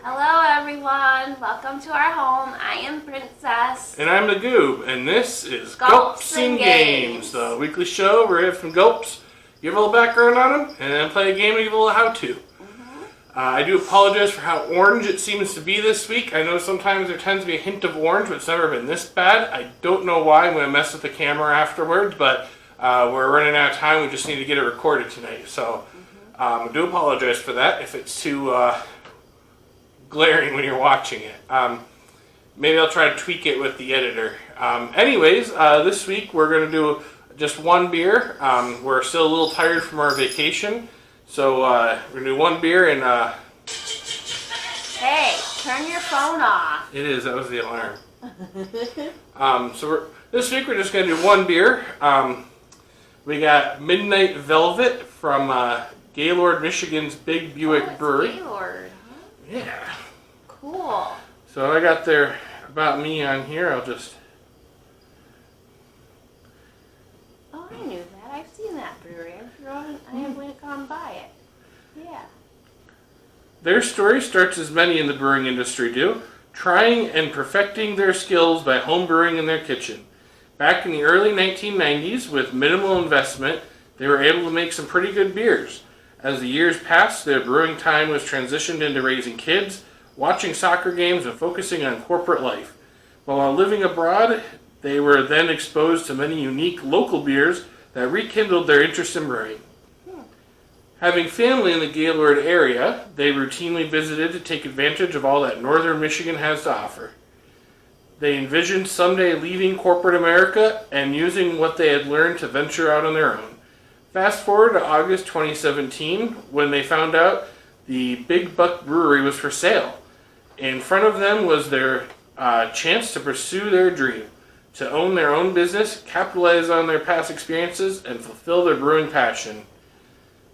Hello everyone, welcome to our home. I am Princess. And I'm the Goob, and this is Gulps'N'Games, the weekly show where we have some gulps, give a little background on them, and then play a game and give a little how-to. I do apologize for how orange it seems to be this week. I know sometimes there tends to be a hint of orange, but it's never been this bad. I don't know why. I'm going to mess with the camera afterwards, but we're running out of time. We just need to get it recorded tonight. So I do apologize for that if it's too glaring when you're watching it. Maybe I'll try to tweak it with the editor. Anyways, this week we're going to do just one beer. We're still a little tired from our vacation. So we're going to do one beer and... Hey, turn your phone off. It is, that was the alarm. This week we're just going to do one beer. We got Midnight Velvet from Gaylord, Michigan's Big Buick Brewery. Gaylord. Yeah. Cool. So I got their About Me on here. I'll just... Oh, I knew that. I've seen that brewery. I have gone by it. Yeah. Their story starts as many in the brewing industry do, trying and perfecting their skills by home brewing in their kitchen. Back in the early 1990s, with minimal investment, they were able to make some pretty good beers. As the years passed, their brewing time was transitioned into raising kids, watching soccer games, and focusing on corporate life. But while living abroad, they were then exposed to many unique local beers that rekindled their interest in brewing. Having family in the Gaylord area, they routinely visited to take advantage of all that northern Michigan has to offer. They envisioned someday leaving corporate America and using what they had learned to venture out on their own. Fast forward to August 2017, when they found out the Big Buck Brewery was for sale. In front of them was their chance to pursue their dream, to own their own business, capitalize on their past experiences, and fulfill their brewing passion.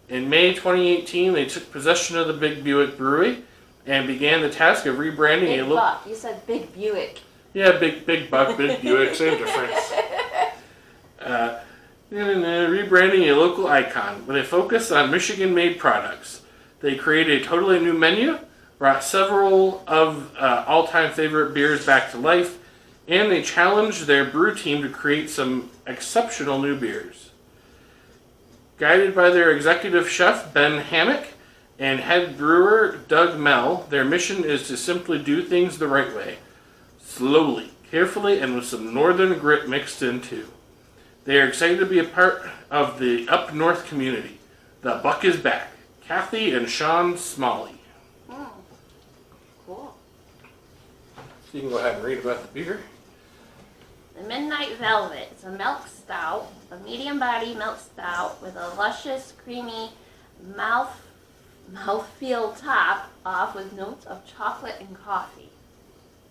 In May 2018, they took possession of the Big Buick Brewery and began the task of rebranding Big Buck. You said Big Buick. Yeah, Big Buck, Big Buick, same difference. Rebranding a local icon with a focus on Michigan-made products. They created a totally new menu, brought several of all-time favorite beers back to life, and they challenged their brew team to create some exceptional new beers. Guided by their executive chef, Ben Hammock, and head brewer, Doug Mell, their mission is to simply do things the right way. Slowly, carefully, and with some northern grit mixed in too. They are excited to be a part of the Up North community. The Buck is back. Kathy and Sean Smalley. Oh, cool. So you can go ahead and read about the beer. The Midnight Velvet. It's a milk stout, a medium-body milk stout with a luscious, creamy mouthfeel top off with notes of chocolate and coffee.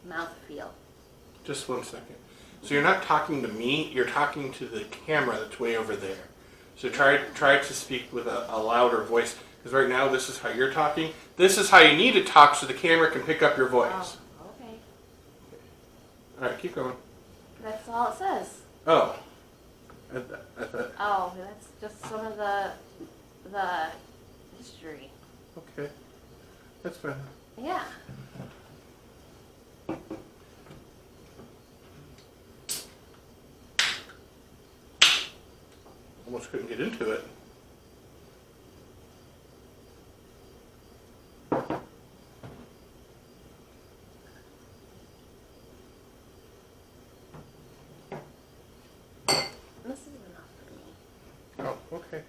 Mouthfeel. Just 1 second. So you're not talking to me, you're talking to the camera that's way over there. So try to speak with a louder voice. Because right now this is how you're talking. This is how you need to talk so the camera can pick up your voice. Oh, okay. Alright, keep going. That's all it says. Oh. I thought... Oh, that's just some of the history. Okay. That's fine. Yeah. Almost couldn't get into it. This is enough for me. Oh, okay.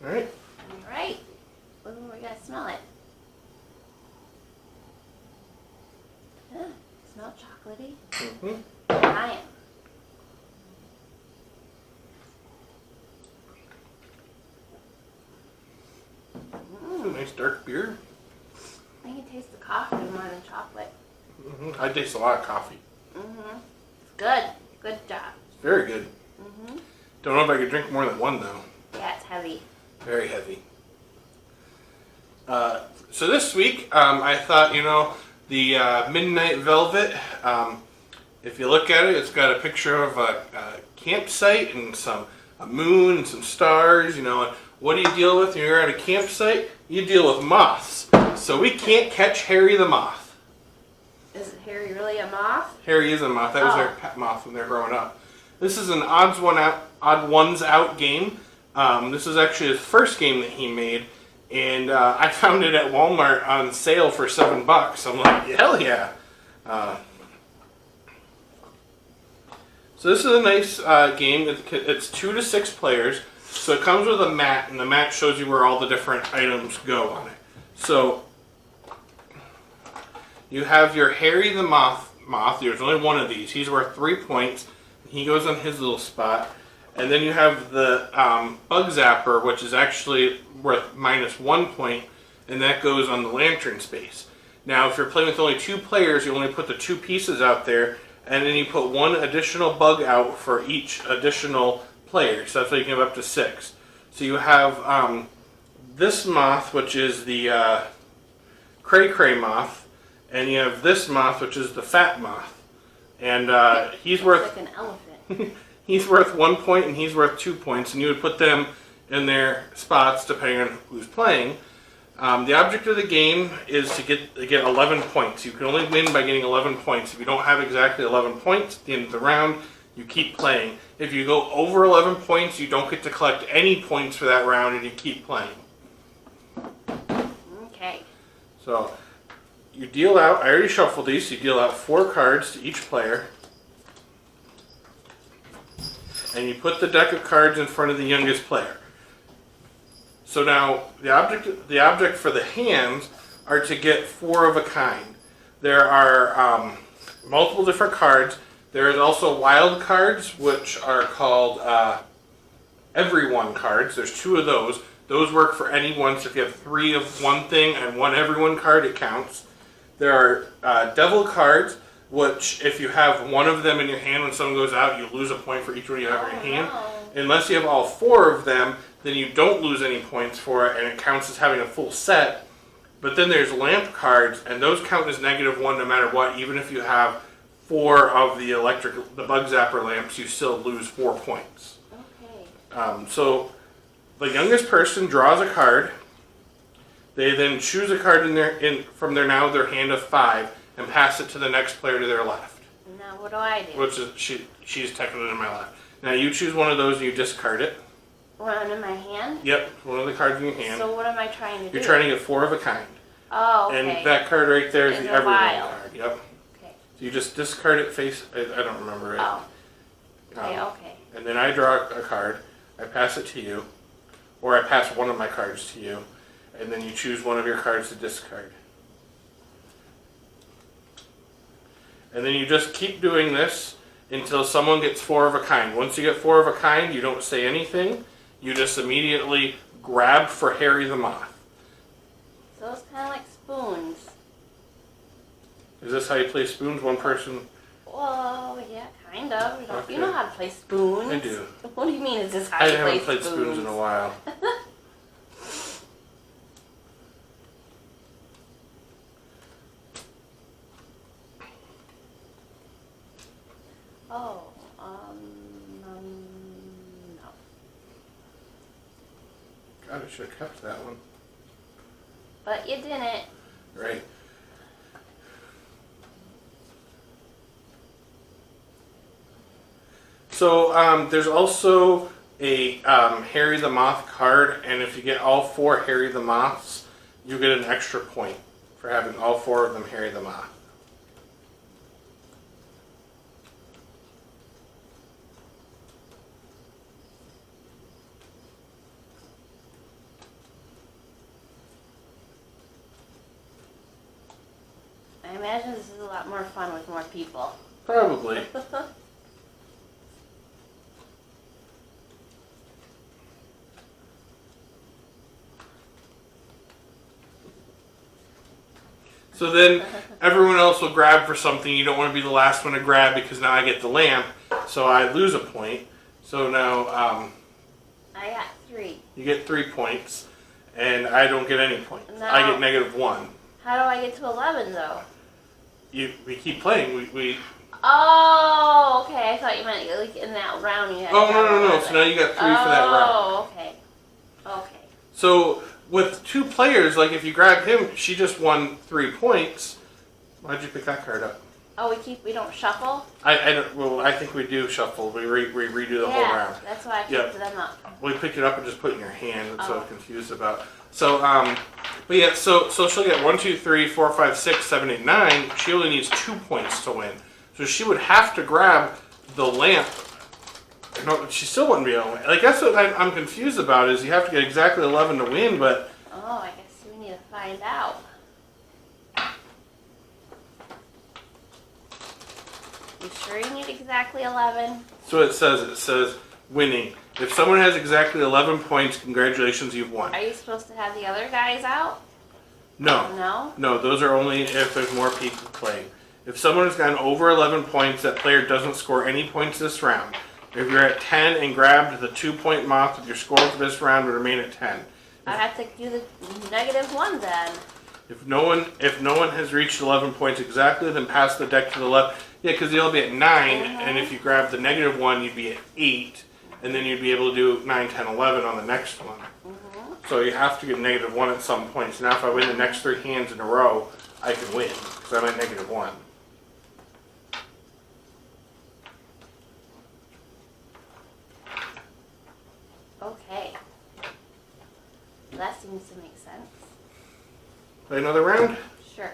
Alright. Alright. Ooh, we gotta smell it. Smell chocolatey? Mm-hmm. I am. It's a nice dark beer. I can taste the coffee more than chocolate. Mm-hmm. I taste a lot of coffee. Mm-hmm. It's good. Good job. It's very good. Mm-hmm. Don't know if I could drink more than one though. Yeah, it's heavy. Very heavy. So this week, I thought, the Midnight Velvet, if you look at it, it's got a picture of a campsite and a moon and some stars, and what do you deal with when you're at a campsite? You deal with moths. So we can't catch Harry the Moth. Is Harry really a moth? Harry is a moth. That was their pet moth when they were growing up. This is an odd ones out game. This is actually his first game that he made. And I found it at Walmart on sale for $7. I'm like, hell yeah. So this is a nice game. It's 2 to 6 players. So it comes with a mat, and the mat shows you where all the different items go on it. So you have your Harry the Moth. There's only one of these. He's worth 3 points. He goes on his little spot. And then you have the Bug Zapper, which is actually worth -1 point, and that goes on the lantern space. Now, if you're playing with only 2 players, you only put the 2 pieces out there, and then you put 1 additional bug out for each additional player. So that's why you can have up to 6. So you have this moth, which is the Cray Cray moth, and you have this moth, which is the Fat moth. And he's worth... like an elephant. He's worth 1 point and he's worth 2 points, and you would put them in their spots depending on who's playing. The object of the game is to get 11 points. You can only win by getting 11 points. If you don't have exactly 11 points at the end of the round, you keep playing. If you go over 11 points, you don't get to collect any points for that round, and you keep playing. Okay. So you deal out, I already shuffled these, so you deal out 4 cards to each player. And you put the deck of cards in front of the youngest player. So now, the object for the hands are to get 4 of a kind. There are multiple different cards. There is also wild cards, which are called everyone cards. There's 2 of those. Those work for anyone, so if you have 3 of one thing and 1 everyone card, it counts. There are devil cards, which if you have 1 of them in your hand when someone goes out, you lose a point for each one you have in your hand. No. Unless you have all 4 of them, then you don't lose any points for it, and it counts as having a full set. But then there's lamp cards, and those count as -1 no matter what. Even if you have 4 of the Bug Zapper lamps, you still lose 4 points. Okay. So the youngest person draws a card. They then choose a card from their hand of 5 and pass it to the next player to their left. Now what do I do? Which is she's technically in my left. Now you choose one of those and you discard it. One in my hand? Yep, one of the cards in your hand. So what am I trying to do? You're trying to get 4 of a kind. Oh, okay. And that card right there is Is the a everyone wild. card. Yep. Okay. So you just discard it face. I don't remember it. Oh. Okay, okay. And then I draw a card. I pass it to you, or I pass one of my cards to you, and then you choose one of your cards to discard. And then you just keep doing this until someone gets 4 of a kind. Once you get 4 of a kind, you don't say anything. You just immediately grab for Harry the Moth. So it's kind of like spoons. Is this how you play spoons? One person? Well, yeah, kind of. Okay. You know how to play spoons. I do. What do you mean, is this how I you play haven't played spoons in a while. Oh, no. God, I should have kept that one. But you didn't. Right. So there's also a Harry the Moth card, and if you get all 4 Harry the Moths, you get an extra point for having all 4 of them Harry the Moth. I imagine this is a lot more fun with more people. Probably. So then everyone else will grab for something. You don't want to be the last one to grab because now I get the lamp, so I lose a point. So now I got 3. you get 3 points, and I don't get any points. No. I get -1. How do I get to 11 though? We keep playing. We Oh, okay. I thought you meant like in that round you had. Oh, no. So now you got 3 for that round. Oh, okay. Okay. So with 2 players, like if you grab him, she just won 3 points. Why'd you pick that card up? Oh, we don't shuffle? I think we do shuffle. We redo the whole round. That's why I picked them up. We picked it up and just put it in your hand. That's what I was Oh. confused about. So, but yeah, so she'll get 1, 2, 3, 4, 5, 6, 7, 8, 9. She only needs 2 points to win. So she would have to grab the lamp. No, she still wouldn't be able to win. Like, that's what I'm confused about, is you have to get exactly 11 to win, but... Oh, I guess we need to find out. You sure you need exactly 11? So it says winning. If someone has exactly 11 points, congratulations, you've won. Are you supposed to have the other guys out? No. No? No, those are only if there's more people playing. If someone has gotten over 11 points, that player doesn't score any points this round. If you're at 10 and grabbed the 2-point moth, with your score for this round would remain at 10. I'd have to do the -1 then. If no one has reached 11 points exactly, then pass the deck to the left. Yeah, because you'll be at 9, and if you grab the -1, you'd be at 8, and then you'd be able to do 9, 10, 11 on the next one. So you have to get -1 at some points. Now if I win the next 3 hands in a row, I can win, because I'm at -1. Okay. That seems to make sense. Play another round? Sure.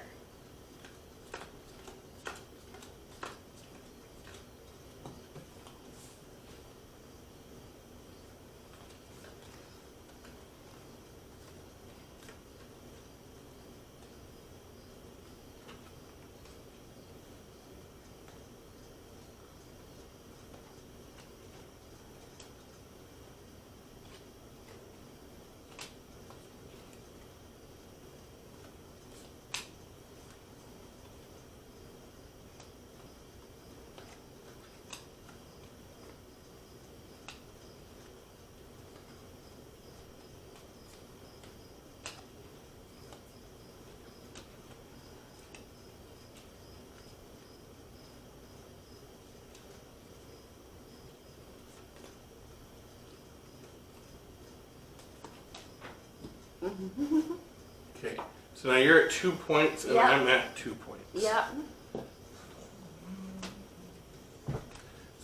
Okay. So now you're at 2 points, and Yep. I'm at 2 points. Yep.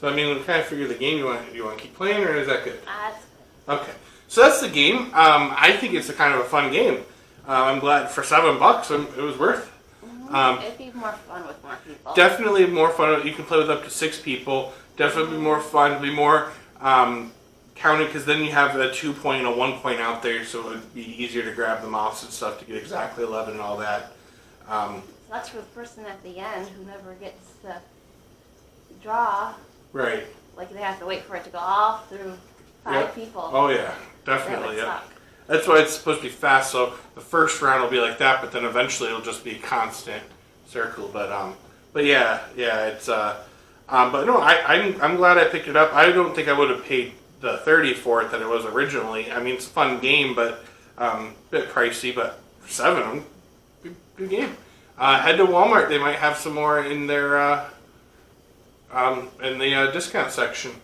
So I mean, we kind of figure the game. You want to keep playing, or is that good? That's Okay. So that's the game. I think it's a kind of a fun game. I'm glad for $7, it was worth. It'd be more fun with more people. Definitely more fun. You can play with up to 6 people. Definitely more fun. Be more counted, because then you have a 2-point and a 1-point out there, so it would be easier to grab the mouse and stuff to get exactly 11 and all that. So that's for the person at the end who never gets to draw. Right. Like they have to wait for it to go all through 5 Yep. people. Oh yeah, That definitely. would Yeah. suck. That's why it's supposed to be fast. So the first round will be like that, but then eventually it'll just be a constant circle. But yeah, it's but no, I'm glad I picked it up. I don't think I would have paid the 30 for it that it was originally. I mean, it's a fun game, but a bit pricey. But for 7, good game. Head to Walmart; they might have some more in their in the discount section.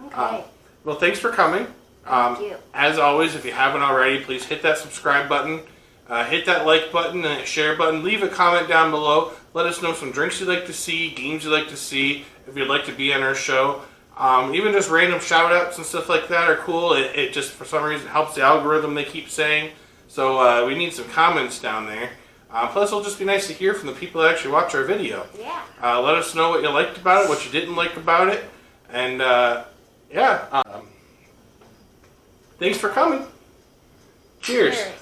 Okay. Well, thanks for coming. Thank you. As always, if you haven't already, please hit that subscribe button, hit that like button, and that share button. Leave a comment down below. Let us know some drinks you'd like to see, games you'd like to see, if you'd like to be on our show. Even just random shout-outs and stuff like that are cool. It just, for some reason, helps the algorithm, they keep saying. So we need some comments down there. Plus, it'll just be nice to hear from the people that actually watch our video. Yeah. Let us know what you liked about it, what you didn't like about it. And, yeah. Thanks for coming. Cheers. Cheers.